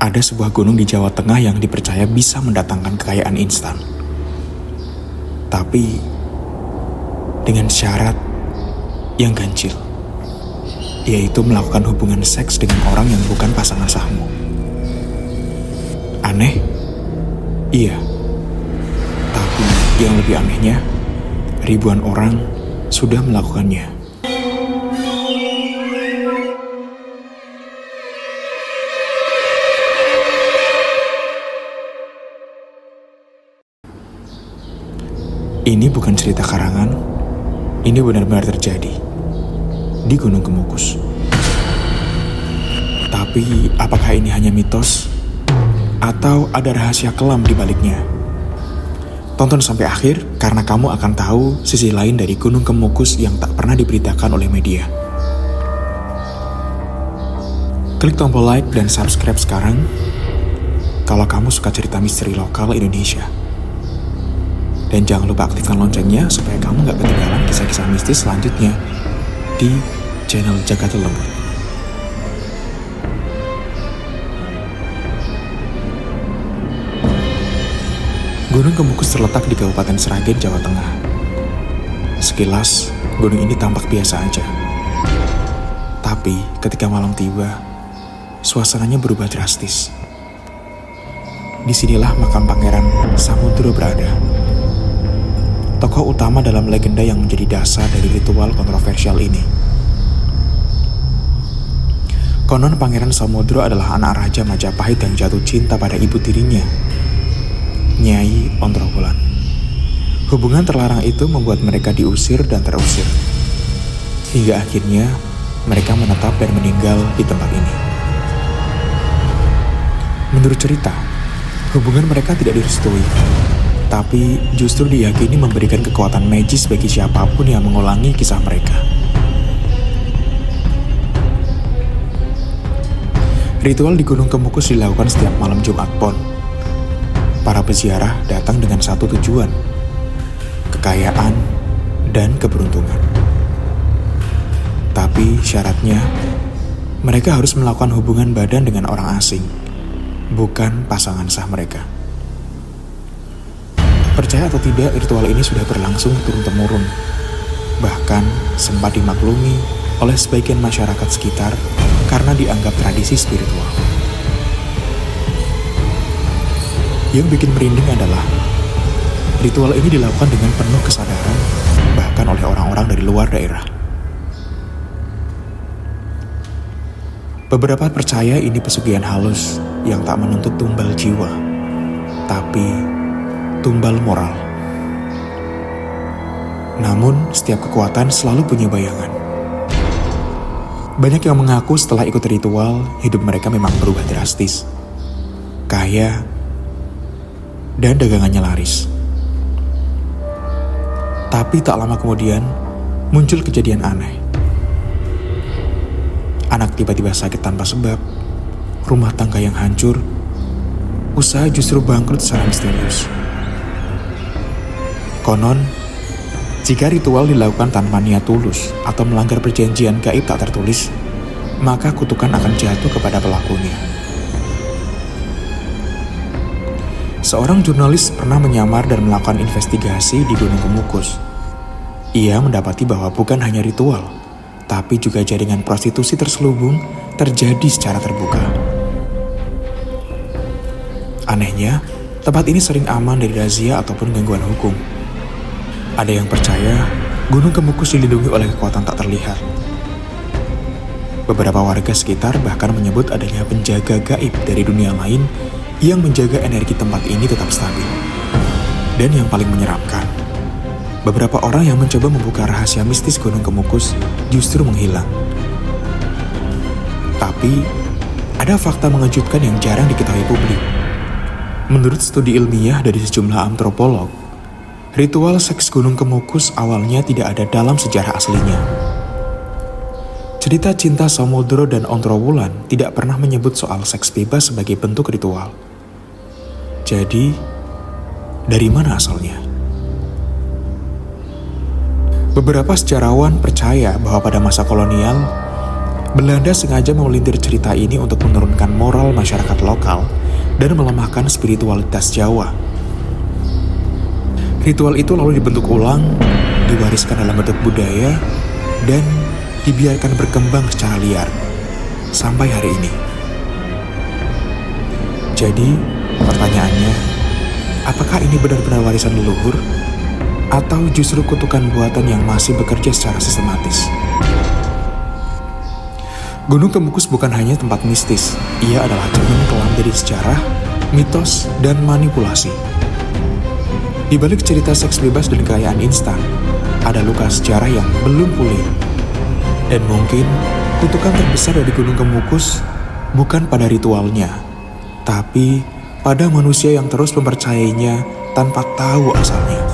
Ada sebuah gunung di Jawa Tengah yang dipercaya bisa mendatangkan kekayaan instan. Tapi dengan syarat yang ganjil, yaitu melakukan hubungan seks dengan orang yang bukan pasangan sahmu. Aneh? Iya. Tapi yang lebih anehnya, ribuan orang sudah melakukannya. Ini bukan cerita karangan, ini benar-benar terjadi di Gunung Kemukus. Tapi apakah ini hanya mitos? Atau ada rahasia kelam di baliknya? Tonton sampai akhir karena kamu akan tahu sisi lain dari Gunung Kemukus yang tak pernah diberitakan oleh media. Klik tombol like dan subscribe sekarang kalau kamu suka cerita misteri lokal Indonesia. Dan jangan lupa aktifkan loncengnya supaya kamu gak ketinggalan kisah-kisah mistis selanjutnya di channel Jakarta Lembut. Gunung Kemukus terletak di Kabupaten Sragen, Jawa Tengah. Sekilas, gunung ini tampak biasa aja. Tapi ketika malam tiba, suasananya berubah drastis. Disinilah makam Pangeran Samudro berada. Tokoh utama dalam legenda yang menjadi dasar dari ritual kontroversial ini. Konon Pangeran Samudro adalah anak Raja Majapahit yang jatuh cinta pada ibu tirinya, Nyai Ontrowulan. Hubungan terlarang itu membuat mereka diusir dan terusir. Hingga akhirnya mereka menetap dan meninggal di tempat ini. Menurut cerita, hubungan mereka tidak direstui. Tapi justru diyakini memberikan kekuatan magis bagi siapapun yang mengulangi kisah mereka. Ritual di Gunung Kemukus dilakukan setiap malam Jumat Pon. Para peziarah datang dengan satu tujuan, kekayaan dan keberuntungan. Tapi syaratnya, mereka harus melakukan hubungan badan dengan orang asing, bukan pasangan sah mereka. Percaya atau tidak, ritual ini sudah berlangsung turun-temurun. Bahkan sempat dimaklumi oleh sebagian masyarakat sekitar karena dianggap tradisi spiritual. Yang bikin merinding adalah ritual ini dilakukan dengan penuh kesadaran, bahkan oleh orang-orang dari luar daerah. Beberapa percaya ini pesugihan halus yang tak menuntut tumbal jiwa, tapi tumbal moral. Namun, setiap kekuatan selalu punya bayangan. Banyak yang mengaku setelah ikut ritual, hidup mereka memang berubah drastis. Kaya, dan dagangannya laris. Tapi tak lama kemudian, muncul kejadian aneh. Anak tiba-tiba sakit tanpa sebab, rumah tangga yang hancur, usaha justru bangkrut secara misterius. Konon, jika ritual dilakukan tanpa niat tulus atau melanggar perjanjian gaib tak tertulis, maka kutukan akan jatuh kepada pelakunya. Seorang jurnalis pernah menyamar dan melakukan investigasi di Gunung Kemukus. Ia mendapati bahwa bukan hanya ritual, tapi juga jaringan prostitusi terselubung terjadi secara terbuka. Anehnya, tempat ini sering aman dari razia ataupun gangguan hukum. Ada yang percaya Gunung Kemukus dilindungi oleh kekuatan tak terlihat. Beberapa warga sekitar bahkan menyebut adanya penjaga gaib dari dunia lain yang menjaga energi tempat ini tetap stabil. Dan yang paling menyeramkan, beberapa orang yang mencoba membuka rahasia mistis Gunung Kemukus justru menghilang. Tapi, ada fakta mengejutkan yang jarang diketahui publik. Menurut studi ilmiah dari sejumlah antropolog, ritual seks Gunung Kemukus awalnya tidak ada dalam sejarah aslinya. Cerita cinta Samudro dan Ontrowulan tidak pernah menyebut soal seks bebas sebagai bentuk ritual. Jadi, dari mana asalnya? Beberapa sejarawan percaya bahwa pada masa kolonial, Belanda sengaja memelintir cerita ini untuk menurunkan moral masyarakat lokal dan melemahkan spiritualitas Jawa. Ritual itu lalu dibentuk ulang, diwariskan dalam bentuk budaya, dan dibiarkan berkembang secara liar sampai hari ini. Jadi, pertanyaannya, apakah ini benar-benar warisan leluhur atau justru kutukan buatan yang masih bekerja secara sistematis? Gunung Kemukus bukan hanya tempat mistis, ia adalah cermin kelam dari sejarah, mitos, dan manipulasi. Di balik cerita seks bebas dan kekayaan instan, ada luka sejarah yang belum pulih. Dan mungkin kutukan terbesar dari Gunung Kemukus bukan pada ritualnya, tapi pada manusia yang terus mempercayainya tanpa tahu asalnya.